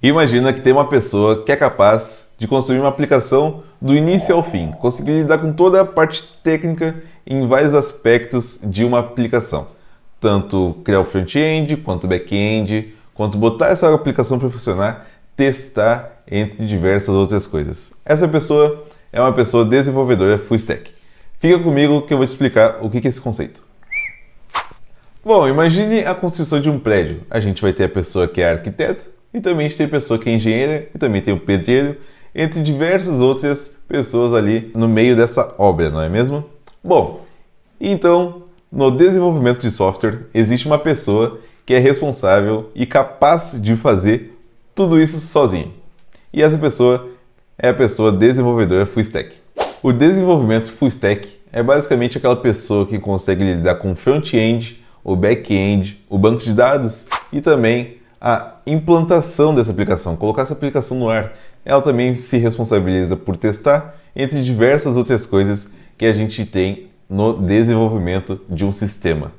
Imagina que tem uma pessoa que é capaz de construir uma aplicação do início ao fim, conseguir lidar com toda a parte técnica em vários aspectos de uma aplicação. Tanto criar o front-end, quanto o back-end, quanto botar essa aplicação para funcionar, testar, entre diversas outras coisas. Essa pessoa é uma pessoa desenvolvedora full stack. Fica comigo que eu vou te explicar o que é esse conceito. Bom, imagine a construção de um prédio. A gente vai ter a pessoa que é arquiteto, e também a gente tem a pessoa que é engenheira, e também tem o pedreiro, entre diversas outras pessoas ali no meio dessa obra, não é mesmo? Bom, então, no desenvolvimento de software, existe uma pessoa que é responsável e capaz de fazer tudo isso sozinho. E essa pessoa é a pessoa desenvolvedora full stack. O desenvolvimento full stack é basicamente aquela pessoa que consegue lidar com o front-end, o back-end, o banco de dados e também a implantação dessa aplicação, colocar essa aplicação no ar. Ela também se responsabiliza por testar, entre diversas outras coisas que a gente tem no desenvolvimento de um sistema.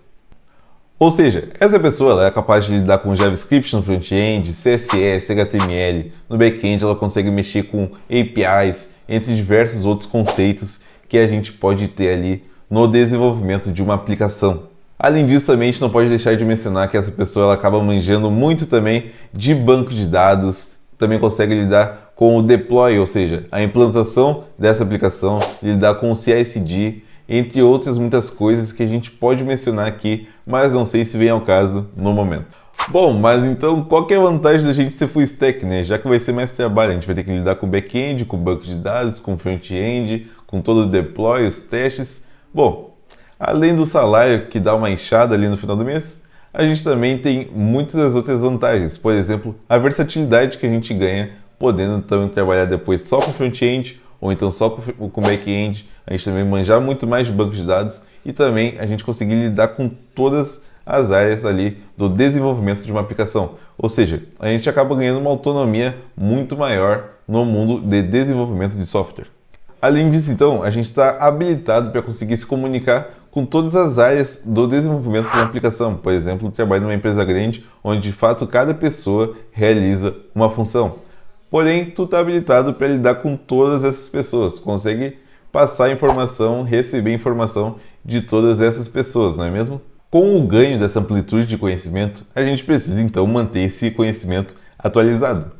Ou seja, essa pessoa ela é capaz de lidar com JavaScript no front-end, CSS, HTML, no back-end ela consegue mexer com APIs, entre diversos outros conceitos que a gente pode ter ali no desenvolvimento de uma aplicação. Além disso, também a gente não pode deixar de mencionar que essa pessoa ela acaba manjando muito também de banco de dados, também consegue lidar com o deploy, ou seja, a implantação dessa aplicação, lidar com o CI/CD, entre outras muitas coisas que a gente pode mencionar aqui, mas não sei se vem ao caso no momento. Bom, mas então qual que é a vantagem da gente ser full stack, né? Já que vai ser mais trabalho, a gente vai ter que lidar com back-end, com banco de dados, com front-end, com todo o deploy, os testes. Bom, além do salário que dá uma enxada ali no final do mês, a gente também tem muitas outras vantagens. Por exemplo, a versatilidade que a gente ganha podendo então trabalhar depois só com front-end ou então só com back-end. A gente também manjar muito mais de banco de dados e também a gente conseguir lidar com todas as áreas ali do desenvolvimento de uma aplicação. Ou seja, a gente acaba ganhando uma autonomia muito maior no mundo de desenvolvimento de software. Além disso, então, a gente está habilitado para conseguir se comunicar com todas as áreas do desenvolvimento de uma aplicação. Por exemplo, trabalho numa empresa grande, onde de fato cada pessoa realiza uma função. Porém, tu está habilitado para lidar com todas essas pessoas, consegue passar informação, receber informação de todas essas pessoas, não é mesmo? Com o ganho dessa amplitude de conhecimento, a gente precisa então manter esse conhecimento atualizado.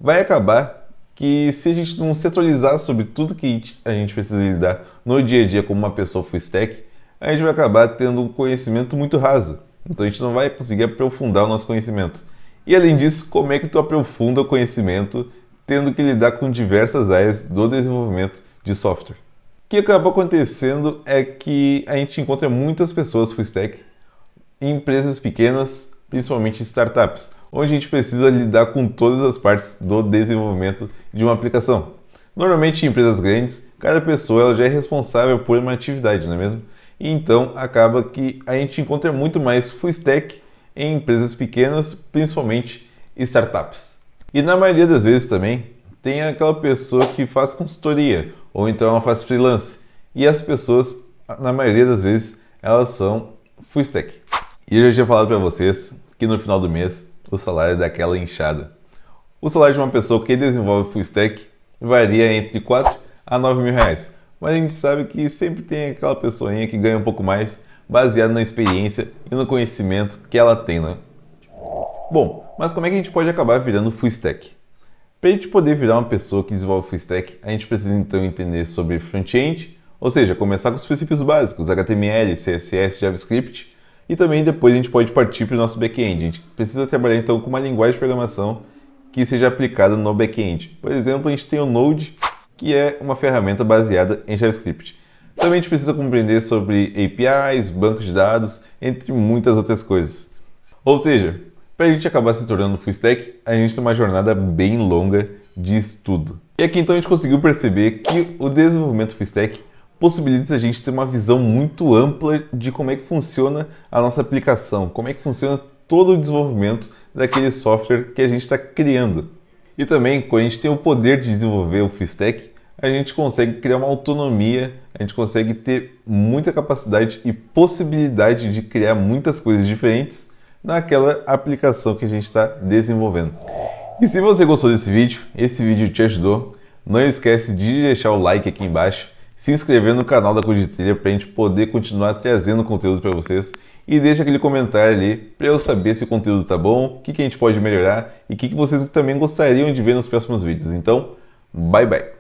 Vai acabar que se a gente não se atualizar sobre tudo que a gente precisa lidar no dia a dia como uma pessoa full stack, a gente vai acabar tendo um conhecimento muito raso. Então a gente não vai conseguir aprofundar o nosso conhecimento. E além disso, como é que tu aprofunda o conhecimento tendo que lidar com diversas áreas do desenvolvimento de software? O que acaba acontecendo é que a gente encontra muitas pessoas full stack em empresas pequenas, principalmente startups, onde a gente precisa lidar com todas as partes do desenvolvimento de uma aplicação. Normalmente em empresas grandes, cada pessoa ela já é responsável por uma atividade, não é mesmo? E então acaba que a gente encontra muito mais full stack em empresas pequenas, principalmente startups. E na maioria das vezes também tem aquela pessoa que faz consultoria, ou então ela faz freelance. E as pessoas, na maioria das vezes, elas são full stack. E eu já tinha falado para vocês que no final do mês o salário é daquela inchada. O salário de uma pessoa que desenvolve full stack varia entre 4 a 9 mil reais. Mas a gente sabe que sempre tem aquela pessoinha que ganha um pouco mais, baseado na experiência e no conhecimento que ela tem, né? Bom, mas como é que a gente pode acabar virando full stack? Para a gente poder virar uma pessoa que desenvolve full stack, a gente precisa então entender sobre front-end, ou seja, começar com os princípios básicos, HTML, CSS, JavaScript, e também depois a gente pode partir para o nosso back-end. A gente precisa trabalhar então com uma linguagem de programação que seja aplicada no back-end. Por exemplo, a gente tem o Node, que é uma ferramenta baseada em JavaScript. Também a gente precisa compreender sobre APIs, bancos de dados, entre muitas outras coisas. Ou seja, para a gente acabar se tornando full stack, a gente tem uma jornada bem longa de estudo. E aqui então a gente conseguiu perceber que o desenvolvimento full stack possibilita a gente ter uma visão muito ampla de como é que funciona a nossa aplicação, como é que funciona todo o desenvolvimento daquele software que a gente está criando. E também, quando a gente tem o poder de desenvolver o full stack, a gente consegue criar uma autonomia, a gente consegue ter muita capacidade e possibilidade de criar muitas coisas diferentes naquela aplicação que a gente está desenvolvendo. E se você gostou desse vídeo, esse vídeo te ajudou, não esquece de deixar o like aqui embaixo, se inscrever no canal da Code Trilha para a gente poder continuar trazendo conteúdo para vocês e deixa aquele comentário ali para eu saber se o conteúdo tá bom, o que a gente pode melhorar e o que vocês também gostariam de ver nos próximos vídeos. Então, bye bye!